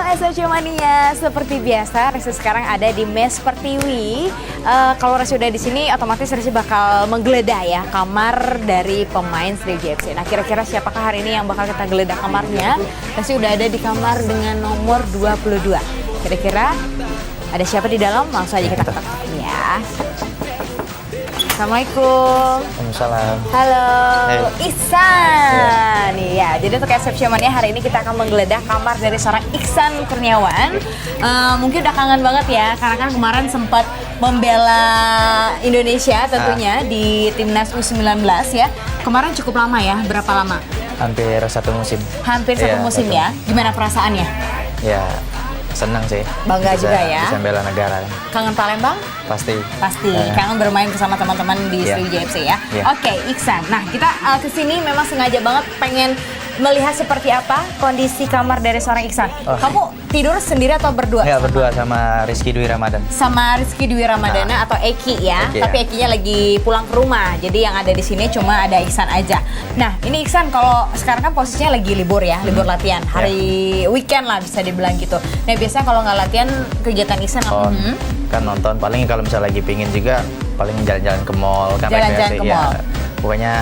SFC Mania, seperti biasa Resi sekarang ada di Mes Pertiwi. Kalau Resi udah di sini, otomatis Resi bakal menggeledah ya kamar dari pemain Sriwijaya FC. Nah, kira-kira siapakah hari ini yang bakal kita geledah kamarnya? Resi udah ada di kamar dengan nomor 22. Kira-kira ada siapa di dalam? Langsung aja kita ketok ya. Assalamualaikum. Waalaikumsalam. Halo, Hey. Iksan. Ya, jadi untuk SFC Mania hari ini kita akan menggeledah kamar dari seorang Iksan Kurniawan. Mungkin udah kangen banget ya, karena kan kemarin sempat membela Indonesia tentunya di Timnas U19 ya. Kemarin cukup lama ya, berapa lama? Hampir satu musim. Hampir satu musim ya. Gimana perasaannya? Ya, senang sih. Bangga bisa, juga ya. Bisa bela negara. Kangen Palembang? Pasti. Pasti, kangen bermain bersama teman-teman di Sriwijaya FC ya. Oke, Iksan. Nah, kita kesini memang sengaja banget pengen melihat seperti apa kondisi kamar dari seorang Iksan. Kamu tidur sendiri atau berdua? Enggak, berdua sama Rizky Dwi Ramadan. Sama Rizky Dwi Ramadana atau Eki ya. Eki, Tapi ya. Ekinya lagi pulang ke rumah. Jadi yang ada di sini cuma ada Iksan aja. Nah, ini Iksan kalau sekarang kan posisinya lagi libur ya, libur latihan. Hari weekend lah bisa dibilang gitu. Nah, biasanya kalau nggak latihan kegiatan Iksan apa? Kan nonton, paling kalau misalnya lagi pingin juga paling jalan-jalan ke mall kan, Jalan-jalan rekreasi, ke mall. pokoknya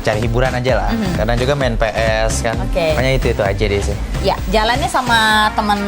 cari hiburan aja lah. Kadang juga main PS kan. Oke. Pokoknya itu aja deh sih. Ya, jalannya sama teman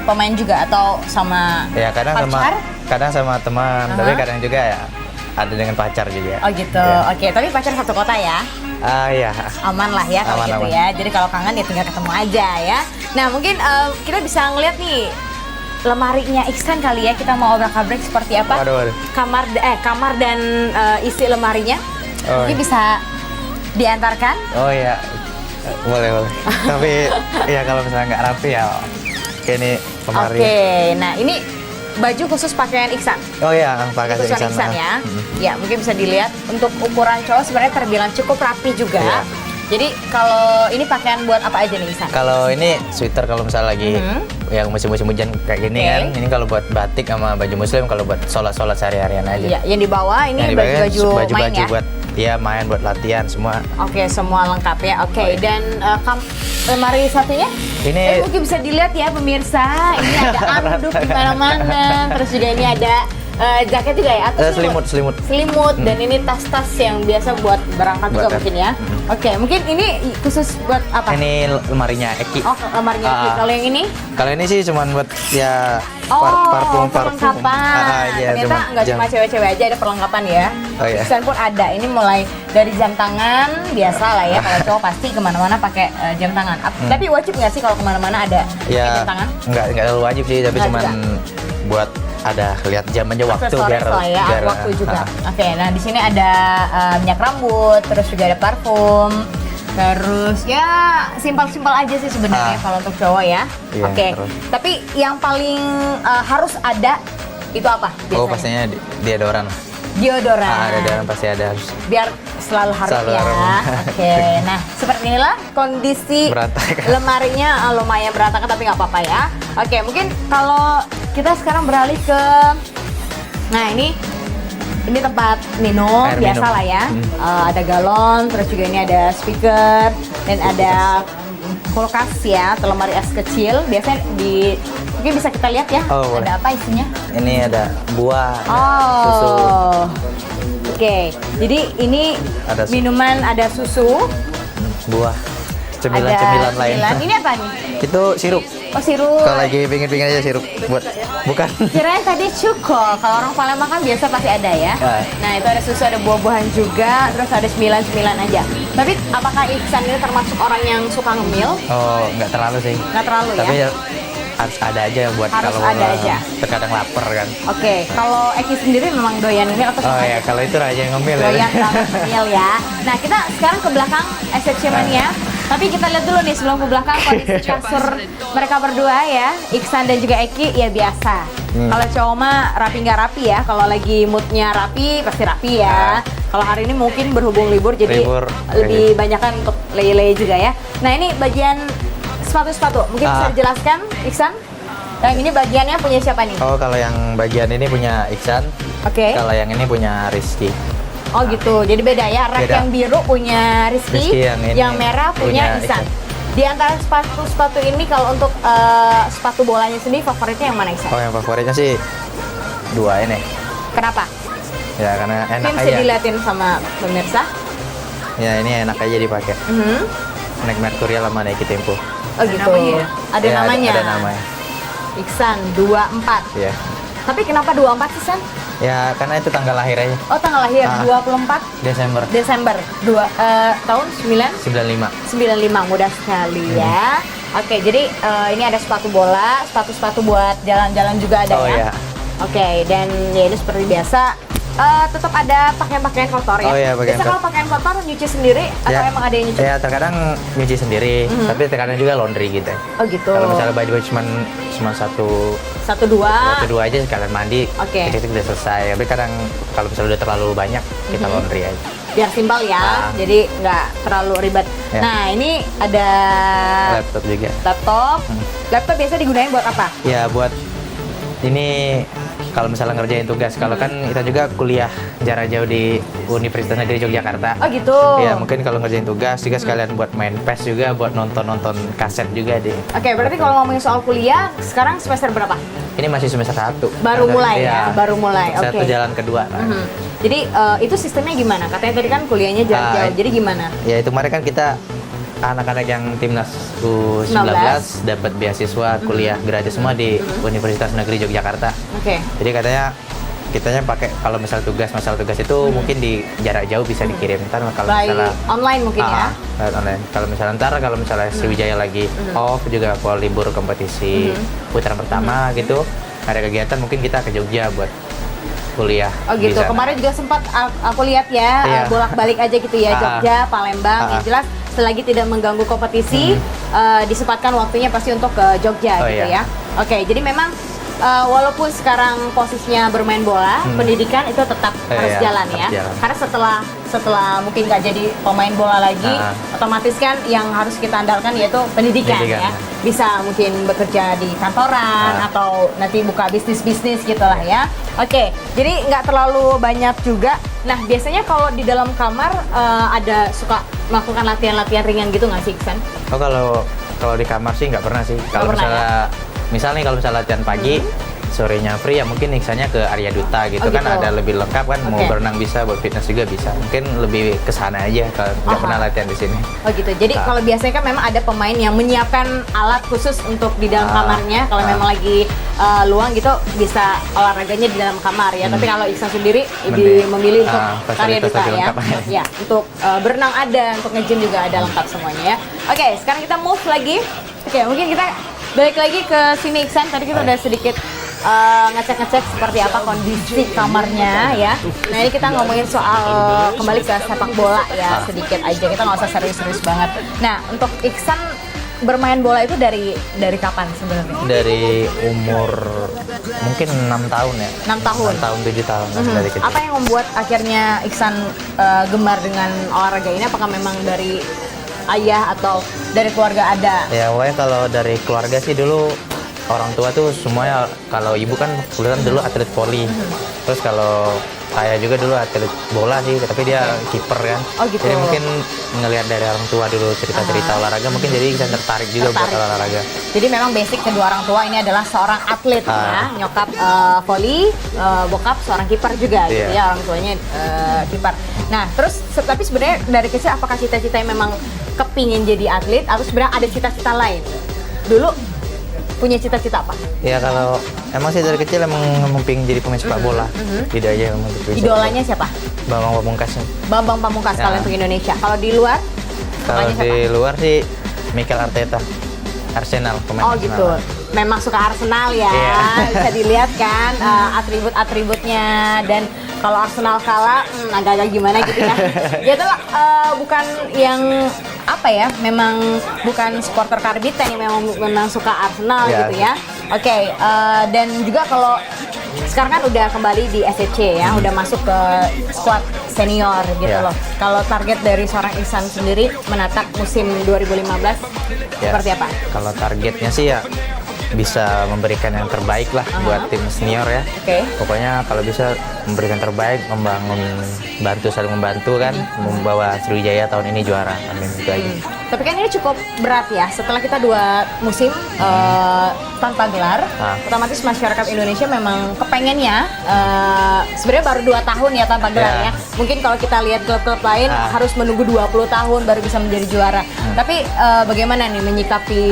pemain juga atau sama Ya kadang pacar? kadang sama teman, tapi kadang juga ya ada dengan pacar juga. Oh gitu, Ya. oke. Tapi pacar satu kota ya? Iya. Aman lah ya kalau gitu Aman. ya. Jadi kalau kangen ya tinggal ketemu aja ya. Nah mungkin kita bisa ngeliat nih lemarinya Iksan kali ya. Kita mau obrak-abrik seperti apa Waduh. kamar dan isi lemarinya. Oh, Mungkin iya. bisa diantarkan. Oh iya, boleh. Tapi ya kalau misalnya nggak rapi ya, kayak ini lemari. Oke, nah ini baju khusus pakaian Iksan. Oh iya, pakai Khusus Iksan. Iksan ya. Ya, mungkin bisa dilihat untuk ukuran cowok sebenarnya terbilang cukup rapi juga. Iya. Jadi kalau ini pakaian buat apa aja nih Iksan? Kalau ini sweater kalau misalnya lagi yang musim-musim hujan kayak gini Oke. kan, ini kalau buat batik sama baju muslim, kalau buat sholat sehari-harian aja. Iya, yang di bawah ini Yang dipakai baju-baju main ya. buat main, buat latihan semua. Oke, semua lengkap ya. Oke, Oh, iya. dan lemari satunya? Ini Mungkin bisa dilihat ya pemirsa. Ini ada anduk di mana-mana. Terus juga ini ada jaket juga ya atau selimut. Selimut dan ini tas-tas yang biasa buat berangkat juga Buat mungkin ya. Oke, mungkin ini khusus buat apa? Ini lemarinya Eki. Oh, lemarinya Eki. Kalau yang ini? Kalau ini sih cuman buat ya Oh, parfum. perlengkapan. Iya, Ternyata nggak cuma cewek-cewek aja ada perlengkapan ya. Oh, iya. Iksan pun ada. Ini mulai dari jam tangan biasa lah ya. Kalau cowok pasti kemana-mana pakai jam tangan. Tapi wajib nggak sih kalau kemana-mana ada pakai Ya, jam tangan? nggak terlalu wajib sih, tapi Nggak cuman buat ada lihat jam aja waktu Aksesoris lah ya, waktu juga. Oke, nah di sini ada minyak rambut, terus juga ada parfum. Terus ya simpel-simpel aja sih sebenarnya kalau untuk cowok ya. Iya, Oke. terus. Tapi yang paling harus ada itu apa biasanya? Oh, pastinya deodoran. Deodoran. Deodoran pasti ada harus. Biar selalu harum Selalu ya. harum. Oke, nah seperti inilah kondisi Berantakan. lemarinya lumayan berantakan tapi nggak apa-apa ya. Oke, mungkin kalau kita sekarang beralih ke, nah ini tempat minum Air biasa minum. lah ya. Ada galon, terus juga ini ada speaker dan ada kulkas ya, atau lemari es kecil. Biasanya mungkin bisa kita lihat ya. Oh, boleh. Ada apa isinya? Ini ada buah, ada susu. Oh. Oke, jadi ini Ada minuman, ada susu, Buah. Cemilan ada lain. cemilan. Ini apa nih? Itu sirup. Oh, sirup. Kalau lagi pingin aja sirup buat bukan. Kirain tadi cuko. Kalau orang Palembang kan biasa pasti ada ya. Ya. Nah, itu ada susu, ada buah-buahan juga, terus ada cemilan-cemilan aja. Tapi apakah Iksan ini termasuk orang yang suka ngemil? Oh, nggak terlalu sih. Nggak terlalu Tapi ya? harus ada aja buat Harus kalau ada aja. terkadang lapar kan. Oke, kalau Eki sendiri memang doyan ngemil atau Oh suka ya, kalau itu raja yang ngemil doyan ya. banget ngemil ya. Nah, kita sekarang ke belakang SFC Mania. Tapi kita lihat dulu nih sebelum ke belakang kondisi kasur mereka berdua ya, Iksan dan juga Eki ya biasa. Kalau cowok mah rapi nggak rapi ya. Kalau lagi moodnya rapi pasti rapi ya. Kalau hari ini mungkin berhubung libur jadi Libur, lebih banyak kan untuk leye-leye juga ya. Nah ini bagian sepatu-sepatu mungkin bisa dijelaskan Iksan? Yang ini bagiannya punya siapa nih? Oh, kalau yang bagian ini punya Iksan. Oke. Kalau yang ini punya Rizky. Oh gitu, jadi beda ya. Rack Beda. yang biru punya Rizky, Rizky, yang ini yang merah punya punya Iksan. Iksan. Di antara sepatu ini kalau untuk sepatu bolanya sendiri favoritnya yang mana Iksan? Oh, yang favoritnya sih dua ini. Kenapa? Ya karena enak Mungkin bisa aja. dilihatin sama pemirsa. Ya ini enak aja dipakai. Nike Mercurial sama Nike Tempo. Oh gitu. Namanya ya? Ada Ya, namanya. Ada namanya. Iksan 24. Iya. Tapi kenapa 24 sih, San? Ya karena itu tanggal lahir aja. Oh, tanggal lahir Ah. 24 Desember Desember tahun 95. 95, mudah sekali ya. Oke, jadi ini ada sepatu bola, sepatu-sepatu buat jalan-jalan juga ada Oh, ya. iya. Oke, dan ya ini seperti biasa tetap ada pakaian-pakaian kotor ya. Oh, iya, pakaian Biasa kalau pakaian kotor nyuci sendiri atau Ya, emang ada yang nyuci? Ya terkadang nyuci sendiri, tapi terkadang juga laundry gitu. Oh gitu. Kalau misalnya baju cuma satu 1-2. dua aja sekalian mandi, Oke. itu udah selesai. Tapi kadang kalau misalnya udah terlalu banyak, kita laundry aja. Biar simpel ya, Ah. jadi nggak terlalu ribet. Ya. Nah, ini ada Laptop juga. laptop. Laptop biasa digunain buat apa? Ya buat ini kalau misalnya ngerjain tugas. Kalau kan kita juga kuliah jarak jauh di Universitas Negeri Yogyakarta. Oh gitu. Ya mungkin kalau ngerjain tugas juga sekalian buat main PES juga, buat nonton kaset juga deh. Oke, berarti kalau ngomongin soal kuliah, sekarang semester berapa? Ini masih semester 1. Baru mulai ya, baru mulai. Satu Oke. jalan kedua. Mhm. Jadi itu sistemnya gimana? Katanya tadi kan kuliahnya jauh-jauh. Jadi gimana? Ya itu kemarin kan kita anak-anak yang timnas U19 dapat beasiswa kuliah gratis semua di Universitas Negeri Yogyakarta. Oke. Jadi kitanya pakai kalau misal masalah tugas itu mungkin di jarak jauh bisa dikirim. Ntar kalau By misalnya online mungkin ya. lewat online. Kalau misalnya Sriwijaya lagi off juga kalau libur kompetisi putaran pertama gitu, ada kegiatan mungkin kita ke Jogja buat kuliah. Oh di gitu. sana. Kemarin juga sempat aku lihat ya Iya. bolak-balik aja gitu ya, Jogja, Palembang. Yang jelas selagi tidak mengganggu kompetisi, disempatkan waktunya pasti untuk ke Jogja Oh, gitu iya. ya. Oke, jadi memang walaupun sekarang posisinya bermain bola, pendidikan itu tetap harus Iya, jalan harus ya. jalan. Karena setelah mungkin nggak jadi pemain bola lagi, otomatis kan yang harus kita andalkan yaitu pendidikan ya. Pendidikan, Bisa mungkin bekerja di kantoran atau nanti buka bisnis gitulah ya. Oke, jadi nggak terlalu banyak juga. Nah, biasanya kalau di dalam kamar ada suka melakukan latihan-latihan ringan gitu nggak sih, Iksan? Oh kalau di kamar sih nggak pernah sih. Kalau pernah misalnya kalau misalnya latihan pagi, sorenya free ya mungkin iksannya ke Arya Duta gitu Oh, kan gitu. ada lebih lengkap kan. Mau Oke. berenang bisa, buat fitness juga bisa. Mungkin lebih ke sana aja kalau nggak Aha. pernah latihan di sini. Oh gitu. Jadi kalau biasanya kan memang ada pemain yang menyiapkan alat khusus untuk di dalam kamarnya. Kalau memang lagi luang gitu bisa olahraganya di dalam kamar ya. Tapi kalau Iksan sendiri lebih Mending. memilih untuk karya Fasilitas duta lebih ya. lengkap. Ya, untuk berenang ada, untuk nge-gym juga ada lengkap semuanya ya. Oke, sekarang kita move lagi. Oke, mungkin kita balik lagi ke sini Iksan. Tadi kita udah sedikit ngecek-ngecek seperti apa kondisi kamarnya ya. Nah ini kita ngomongin soal kembali ke sepak bola ya sedikit aja. Kita nggak usah serius-serius banget. Nah untuk Iksan bermain bola itu dari kapan sebenarnya? Dari umur mungkin 6 tahun ya. 6 tahun. 6 tahun 7 tahun dari kecil. Apa yang membuat akhirnya Iksan gemar dengan olahraga ini? Apakah memang dari ayah atau dari keluarga ada? Ya pokoknya kalau dari keluarga sih dulu orang tua tuh semuanya, kalau ibu kan kebetulan dulu atlet voli, terus kalau ayah juga dulu atlet bola sih, tapi dia kiper kan. Oh, gitu. Jadi mungkin ngelihat dari orang tua dulu cerita-cerita olahraga, mungkin jadi bisa tertarik juga buat olahraga. Jadi memang basic kedua orang tua ini adalah seorang atlet ya, nyokap voli, bokap seorang kiper juga gitu ya, orang tuanya kiper. Nah terus tapi sebenarnya dari kecil apakah cita-citanya memang kepingin jadi atlet atau sebenarnya ada cita-cita lain? Dulu punya cita-cita apa? Ya kalau emang sih dari kecil emang pengen jadi pemain sepak bola, tidak aja emang gitu. Idolanya siapa? Bambang Pamungkas. Bambang Pamungkas Ya. kalau untuk Indonesia. Kalau di luar? Kalau sukanya di siapa? luar sih Mikel Arteta, Arsenal, pemain Oh Arsenal. gitu. Memang suka Arsenal ya. Iya. Bisa dilihat kan atribut-atributnya, dan kalau Arsenal kalah agak-agak gimana gitu ya. Dia tuh bukan yang apa ya, memang bukan supporter karbitan yang memang suka Arsenal Iya. gitu ya. Oke, dan juga kalau sekarang kan udah kembali di SCC ya, udah masuk ke squad senior gitu Iya. loh. Kalau target dari seorang Iksan sendiri menatap musim 2015 Ya, seperti apa? Kalau targetnya sih ya bisa memberikan yang terbaik lah buat tim senior ya. Oke. Pokoknya kalau bisa memberikan terbaik, saling membantu kan, membawa Sriwijaya tahun ini juara. Amin, itu aja. Tapi kan ini cukup berat ya, setelah kita 2 musim tanpa gelar, otomatis masyarakat Indonesia memang kepengennya, sebenarnya baru 2 tahun ya tanpa gelar ya. Mungkin kalau kita lihat klub-klub lain harus menunggu 20 tahun baru bisa menjadi juara. Tapi bagaimana nih menyikapi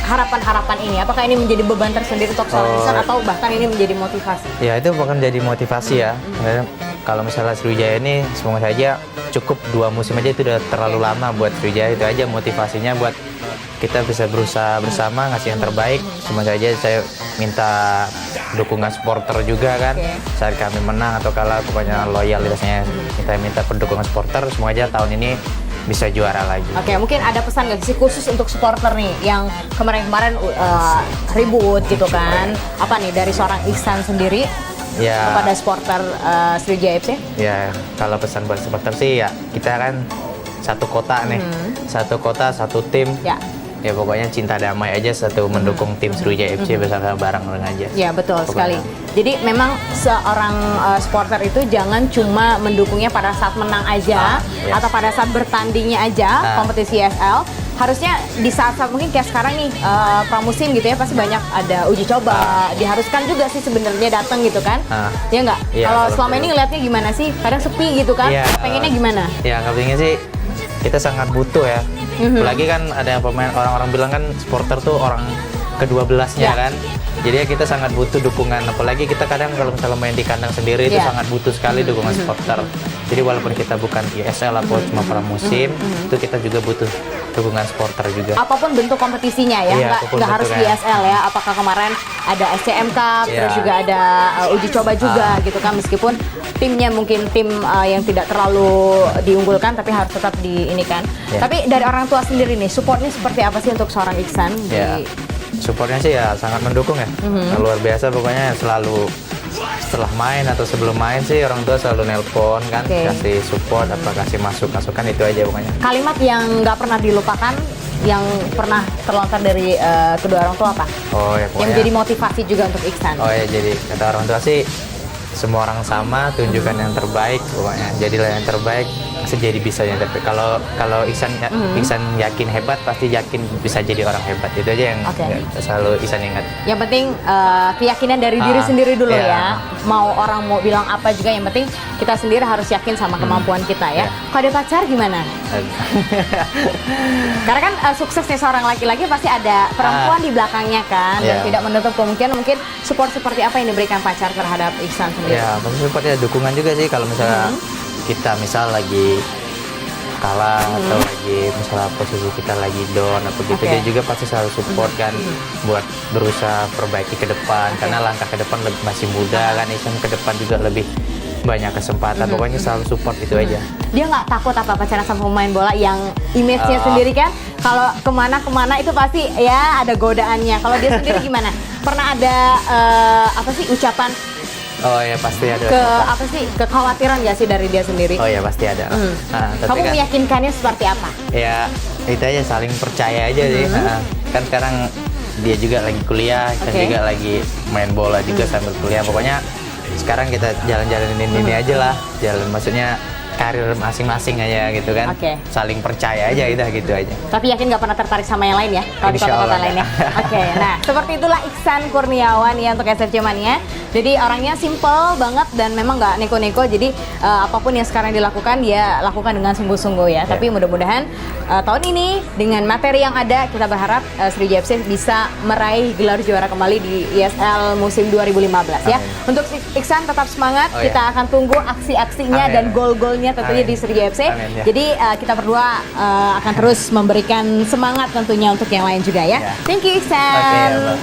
harapan-harapan ini? Apakah ini menjadi beban tersendiri untuk seorang Iksan atau bahkan ini menjadi motivasi? Ya itu bukan jadi motivasi ya. Kalau misalnya Sriwijaya ini semoga saja cukup 2 musim aja itu udah terlalu lama buat Sriwijaya. Itu aja motivasinya buat kita bisa berusaha bersama ngasih yang terbaik. Semoga saja saya minta dukungan supporter juga kan. Saat kami menang atau kalah pokoknya loyalitasnya kita minta pendukungan supporter. Semoga aja tahun ini bisa juara lagi. Oke, mungkin ada pesan nggak sih khusus untuk supporter nih yang kemarin-kemarin ribut gitu kan? Apa nih dari seorang Iksan sendiri kepada supporter Sriwijaya FC? Ya, kalau pesan buat supporter sih ya kita kan satu kota nih, satu kota, satu tim. Ya pokoknya cinta damai aja, satu mendukung tim Sriwijaya FC bersama bareng aja. Ya betul sekali. Jadi memang seorang supporter itu jangan cuma mendukungnya pada saat menang aja atau pada saat bertandingnya aja kompetisi ESL. Harusnya di saat-saat mungkin kayak sekarang nih pramusim gitu ya, pasti banyak ada uji coba. Diharuskan juga sih sebenarnya datang gitu kan? Ya nggak? Kalau selama ini ngeliatnya gimana sih? Kadang sepi gitu kan? Pengennya gimana? Ya nggak pengen sih. Kita sangat butuh ya. Apalagi kan ada yang pemain, orang-orang bilang kan supporter tuh orang ke-12-nya kan. Jadi ya kita sangat butuh dukungan. Apalagi kita kadang kalau misalnya main di kandang sendiri itu sangat butuh sekali dukungan supporter. Jadi walaupun kita bukan ISL atau cuma pramusim, itu kita juga butuh dukungan supporter juga. Apapun bentuk kompetisinya ya, nggak harus di ISL ya. Apakah kemarin ada SCM Cup, terus juga ada uji coba juga gitu kan. Meskipun timnya mungkin tim yang tidak terlalu diunggulkan, tapi harus tetap di ini kan. Tapi dari orang tua sendiri nih, supportnya seperti apa sih untuk seorang Iksan? Supportnya sih ya sangat mendukung ya. Luar biasa pokoknya selalu setelah main atau sebelum main sih orang tua selalu nelpon kan, kasih support apa kasih masukan itu aja pokoknya. Kalimat yang nggak pernah dilupakan yang pernah terlontar dari kedua orang tua apa? Oh ya pokoknya. Yang menjadi motivasi juga untuk Iksan. Oh ya, jadi kata orang tua sih semua orang sama, tunjukkan yang terbaik pokoknya. Jadilah yang terbaik, pasti jadi bisa yang terbaik. Kalau Iksan yakin hebat, pasti yakin bisa jadi orang hebat. Itu aja yang selalu Iksan ingat. Yang penting keyakinan dari diri sendiri dulu ya. Mau orang mau bilang apa juga, yang penting kita sendiri harus yakin sama kemampuan kita ya. Kalau ada pacar gimana? Karena kan suksesnya seorang laki-laki pasti ada perempuan di belakangnya kan. Dan tidak menutup kemungkinan mungkin support seperti apa yang diberikan pacar terhadap Iksan sendiri. Ya, maksudnya supportnya dukungan juga sih kalau misalnya kita misal lagi kalah atau lagi misalnya posisi kita lagi down atau gitu, dia juga pasti selalu support kan buat berusaha perbaiki ke depan, karena langkah ke depan masih muda kan, Iksan ke depan juga lebih banyak kesempatan. Pokoknya selalu support itu aja. Dia nggak takut apa pacaran sama pemain bola yang image-nya sendiri kan? Kalau kemana-kemana itu pasti ya ada godaannya. Kalau dia sendiri gimana? Pernah ada apa sih ucapan? Oh ya pasti ada. Apa sih kekhawatiran nggak sih dari dia sendiri? Oh ya pasti ada. Kamu meyakinkannya seperti apa? Ya itu aja, saling percaya aja sih. Kan sekarang dia juga lagi kuliah, kan juga lagi main bola juga sambil kuliah. Pokoknya sekarang kita jalan-jalanin ini aja lah. Maksudnya karir masing-masing aja gitu kan. Saling percaya aja gitu aja. Tapi yakin nggak pernah tertarik sama yang lain ya? Kalau di kota-kota lainnya. Nah seperti itulah Iksan Kurniawan ya untuk SFC Mania. Jadi orangnya simple banget dan memang nggak neko-neko. Jadi apapun yang sekarang dilakukan dia lakukan dengan sungguh-sungguh ya. Tapi mudah-mudahan tahun ini dengan materi yang ada kita berharap Sriwijaya FC bisa meraih gelar juara kembali di ISL musim 2015 ya. Untuk Iksan tetap semangat. Kita akan tunggu aksi-aksinya dan gol-golnya tentunya di Sriwijaya FC. Jadi kita berdua akan terus memberikan semangat tentunya untuk yang lain juga ya. Thank you Iksan.